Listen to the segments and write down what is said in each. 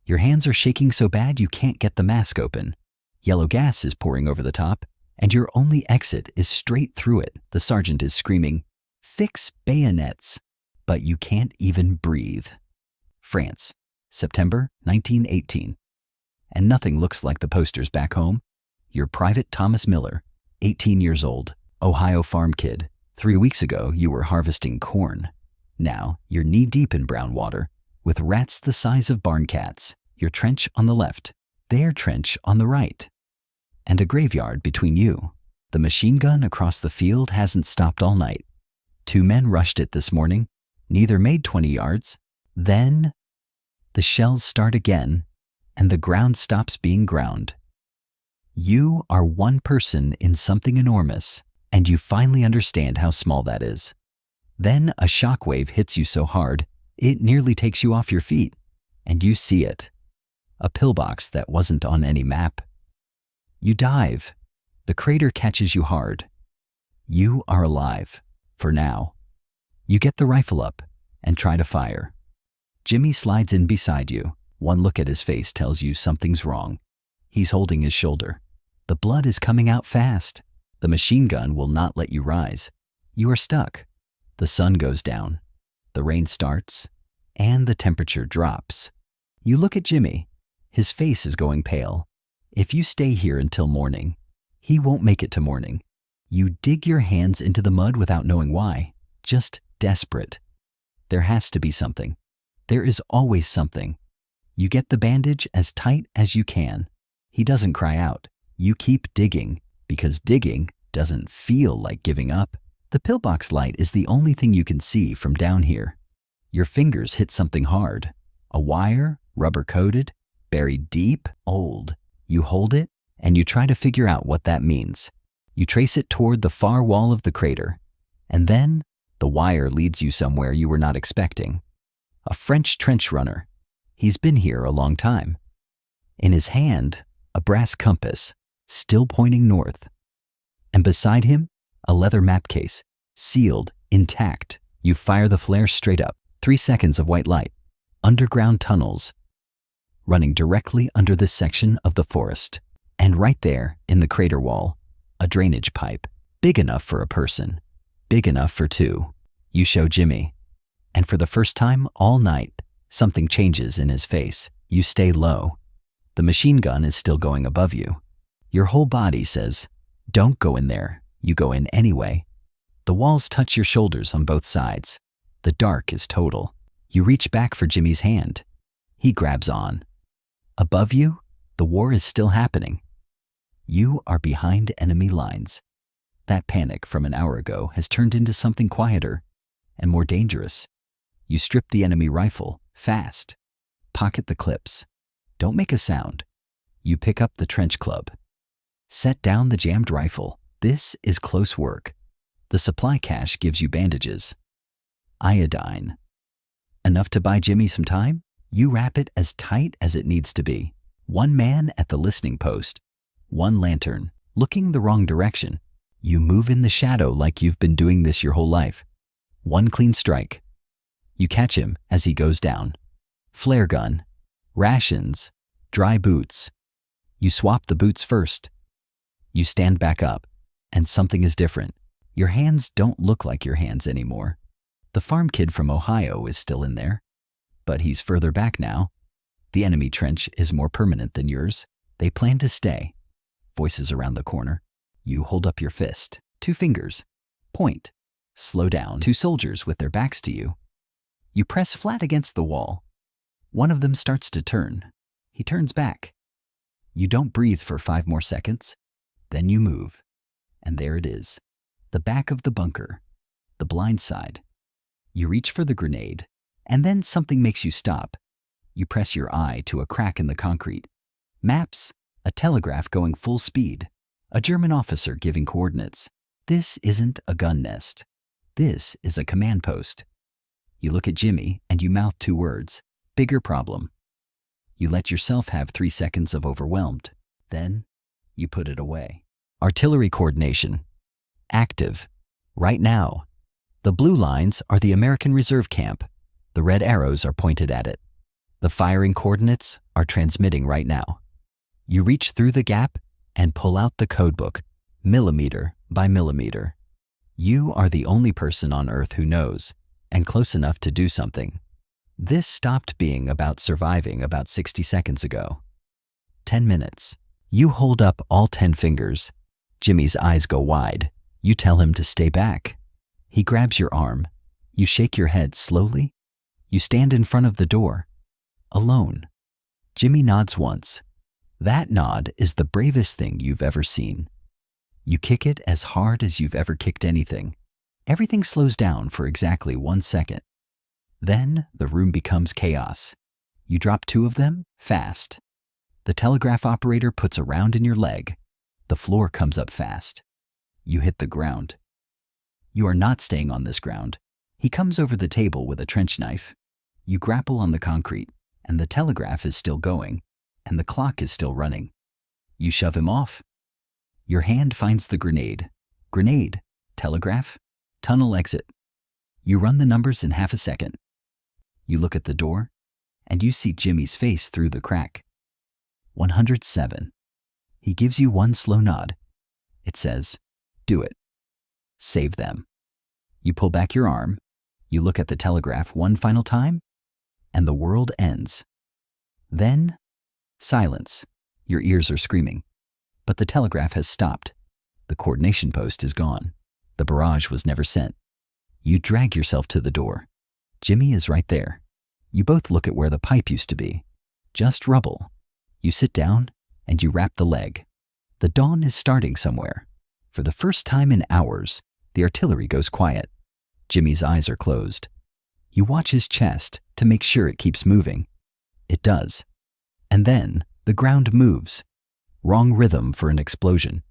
Your hands are shaking so bad you can't get the mask open. Yellow gas is pouring over the top, and your only exit is straight through it. The sergeant is screaming, "Fix bayonets!" But you can't even breathe. France, September 1918. And nothing looks like the posters back home. You're Private Thomas Miller, 18 years old, Ohio farm kid. 3 weeks ago, you were harvesting corn. Now, you're knee-deep in brown water, with rats the size of barn cats. Your trench on the left, their trench on the right, and a graveyard between you. The machine gun across the field hasn't stopped all night. 2 men rushed it this morning. Neither made 20 yards. Then the shells start again, and the ground stops being ground. You are one person in something enormous, and you finally understand how small that is. Then a shockwave hits you so hard, it nearly takes you off your feet, and you see it. A pillbox that wasn't on any map. You dive. The crater catches you hard. You are alive, for now. You get the rifle up and try to fire. Jimmy slides in beside you. One look at his face tells you something's wrong. He's holding his shoulder. The blood is coming out fast. The machine gun will not let you rise. You are stuck. The sun goes down. The rain starts, and the temperature drops. You look at Jimmy. His face is going pale. If you stay here until morning, he won't make it to morning. You dig your hands into the mud without knowing why, just desperate. There has to be something. There is always something. You get the bandage as tight as you can. He doesn't cry out. You keep digging, because digging doesn't feel like giving up. The pillbox light is the only thing you can see from down here. Your fingers hit something hard. A wire, rubber-coated, buried deep, old. You hold it, and you try to figure out what that means. You trace it toward the far wall of the crater, and then the wire leads you somewhere you were not expecting. A French trench runner. He's been here a long time. In his hand, a brass compass, still pointing north. And beside him, a leather map case, sealed, intact. You fire the flare straight up. 3 seconds of white light. Underground tunnels, running directly under this section of the forest. And right there, in the crater wall, a drainage pipe, big enough for a person, big enough for 2. You show Jimmy. And for the first time all night, something changes in his face. You stay low. The machine gun is still going above you. Your whole body says, "Don't go in there." You go in anyway. The walls touch your shoulders on both sides. The dark is total. You reach back for Jimmy's hand. He grabs on. Above you, the war is still happening. You are behind enemy lines. That panic from an hour ago has turned into something quieter and more dangerous. You strip the enemy rifle, fast. Pocket the clips. Don't make a sound. You pick up the trench club. Set down the jammed rifle. This is close work. The supply cache gives you bandages. Iodine. Enough to buy Jimmy some time? You wrap it as tight as it needs to be. 1 man at the listening post. 1 lantern, looking the wrong direction. You move in the shadow like you've been doing this your whole life. 1 clean strike. You catch him as he goes down. Flare gun, rations, dry boots. You swap the boots first. You stand back up, and something is different. Your hands don't look like your hands anymore. The farm kid from Ohio is still in there, but he's further back now. The enemy trench is more permanent than yours. They plan to stay. Voices around the corner. You hold up your fist. 2 fingers. Point. Slow down. 2 soldiers with their backs to you. You press flat against the wall. One of them starts to turn. He turns back. You don't breathe for 5 more seconds. Then you move. And there it is. The back of the bunker. The blind side. You reach for the grenade, and then something makes you stop. You press your eye to a crack in the concrete. Maps, a telegraph going full speed, a German officer giving coordinates. This isn't a gun nest. This is a command post. You look at Jimmy and you mouth 2 words, bigger problem. You let yourself have 3 seconds of overwhelmed. Then you put it away. Artillery coordination. Active. Right now. The blue lines are the American Reserve Camp. The red arrows are pointed at it. The firing coordinates are transmitting right now. You reach through the gap and pull out the codebook, millimeter by millimeter. You are the only person on Earth who knows, and close enough to do something. This stopped being about surviving about 60 seconds ago. 10 minutes. You hold up all 10 fingers. Jimmy's eyes go wide. You tell him to stay back. He grabs your arm. You shake your head slowly. You stand in front of the door, alone. Jimmy nods once. That nod is the bravest thing you've ever seen. You kick it as hard as you've ever kicked anything. Everything slows down for exactly 1 second. Then the room becomes chaos. You drop 2 of them fast. The telegraph operator puts a round in your leg. The floor comes up fast. You hit the ground. You are not staying on this ground. He comes over the table with a trench knife. You grapple on the concrete, and the telegraph is still going, and the clock is still running. You shove him off. Your hand finds the grenade. Grenade, telegraph, tunnel exit. You run the numbers in half a second. You look at the door, and you see Jimmy's face through the crack. 107. He gives you one slow nod. It says, do it. Save them. You pull back your arm. You look at the telegraph one final time, and the world ends. Then, silence. Your ears are screaming. But the telegraph has stopped. The coordination post is gone. The barrage was never sent. You drag yourself to the door. Jimmy is right there. You both look at where the pipe used to be. Just rubble. You sit down and you wrap the leg. The dawn is starting somewhere. For the first time in hours, the artillery goes quiet. Jimmy's eyes are closed. You watch his chest to make sure it keeps moving. It does. And then the ground moves. Wrong rhythm for an explosion.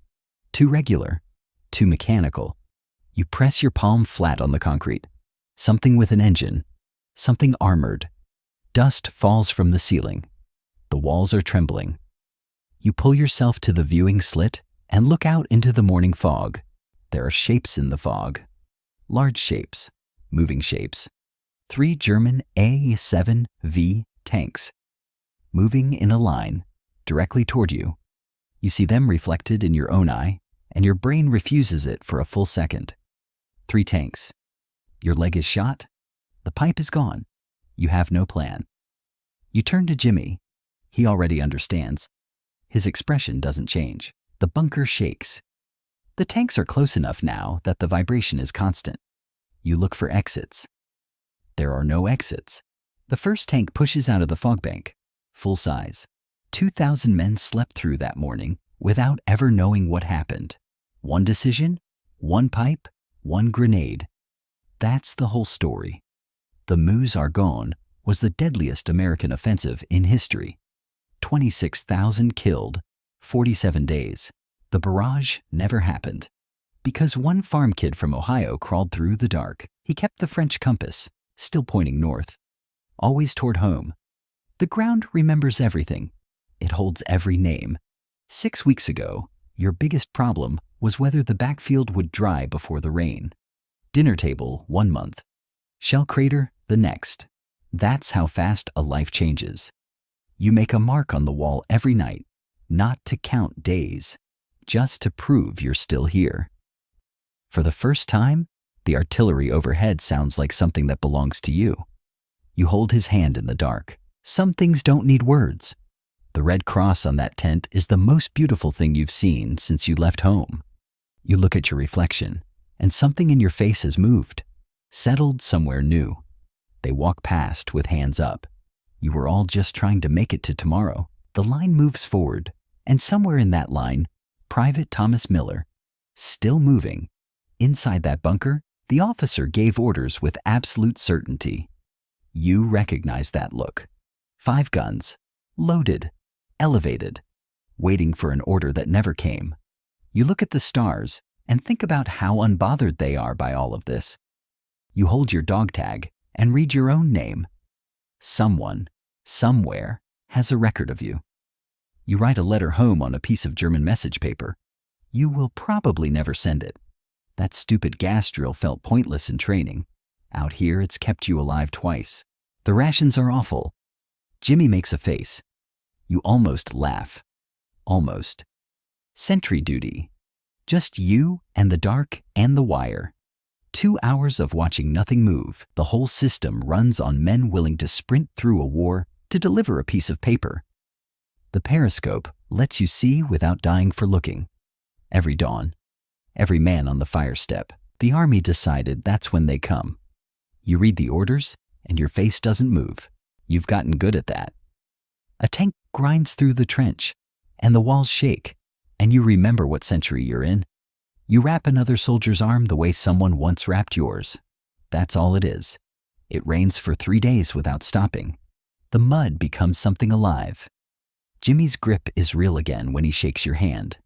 Too regular. Too mechanical. You press your palm flat on the concrete. Something with an engine. Something armored. Dust falls from the ceiling. The walls are trembling. You pull yourself to the viewing slit and look out into the morning fog. There are shapes in the fog. Large shapes. Moving shapes. 3 German A7V tanks. Moving in a line, directly toward you. You see them reflected in your own eye, and your brain refuses it for a full second. 3 tanks. Your leg is shot. The pipe is gone. You have no plan. You turn to Jimmy. He already understands. His expression doesn't change. The bunker shakes. The tanks are close enough now that the vibration is constant. You look for exits. There are no exits. The first tank pushes out of the fog bank, full size. 2,000 men slept through that morning without ever knowing what happened. 1 decision, 1 pipe, 1 grenade. That's the whole story. The Meuse-Argonne was the deadliest American offensive in history. 26,000 killed, 47 days. The barrage never happened. Because one farm kid from Ohio crawled through the dark, he kept the French compass, still pointing north, always toward home. The ground remembers everything. It holds every name. 6 weeks ago, your biggest problem was whether the backfield would dry before the rain. Dinner table 1 month. Shell crater the next. That's how fast a life changes. You make a mark on the wall every night, not to count days, just to prove you're still here. For the first time, the artillery overhead sounds like something that belongs to you. You hold his hand in the dark. Some things don't need words. The red cross on that tent is the most beautiful thing you've seen since you left home. You look at your reflection, and something in your face has moved, settled somewhere new. They walk past with hands up. You were all just trying to make it to tomorrow. The line moves forward, and somewhere in that line, Private Thomas Miller, still moving. Inside that bunker, the officer gave orders with absolute certainty. You recognize that look. 5 guns, loaded, elevated, waiting for an order that never came. You look at the stars and think about how unbothered they are by all of this. You hold your dog tag and read your own name. Someone, somewhere, has a record of you. You write a letter home on a piece of German message paper. You will probably never send it. That stupid gas drill felt pointless in training. Out here, it's kept you alive twice. The rations are awful. Jimmy makes a face. You almost laugh. Almost. Sentry duty. Just you and the dark and the wire. 2 hours of watching nothing move. The whole system runs on men willing to sprint through a war to deliver a piece of paper. The periscope lets you see without dying for looking. Every dawn, every man on the fire step, the army decided that's when they come. You read the orders and your face doesn't move. You've gotten good at that. A tank grinds through the trench and the walls shake, and you remember what century you're in. You wrap another soldier's arm the way someone once wrapped yours. That's all it is. It rains for 3 days without stopping. The mud becomes something alive. Jimmy's grip is real again when he shakes your hand.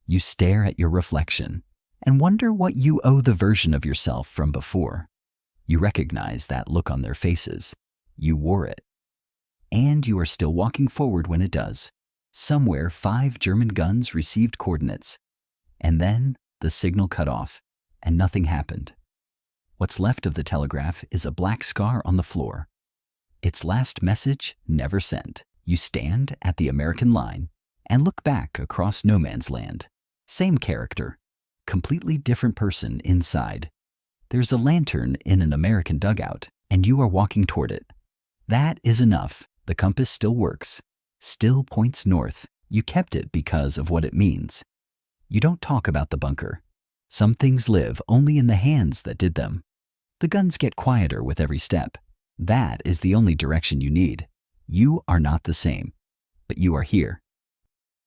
You stare at your reflection and wonder what you owe the version of yourself from before. You recognize that look on their faces. You wore it. And you are still walking forward when it does. Somewhere 5 German guns received coordinates. And then the signal cut off, and nothing happened. What's left of the telegraph is a black scar on the floor. Its last message never sent. You stand at the American line and look back across no man's land. Same character, completely different person inside. There's a lantern in an American dugout, and you are walking toward it. That is enough. The compass still works, still points north. You kept it because of what it means. You don't talk about the bunker. Some things live only in the hands that did them. The guns get quieter with every step. That is the only direction you need. You are not the same, but you are here.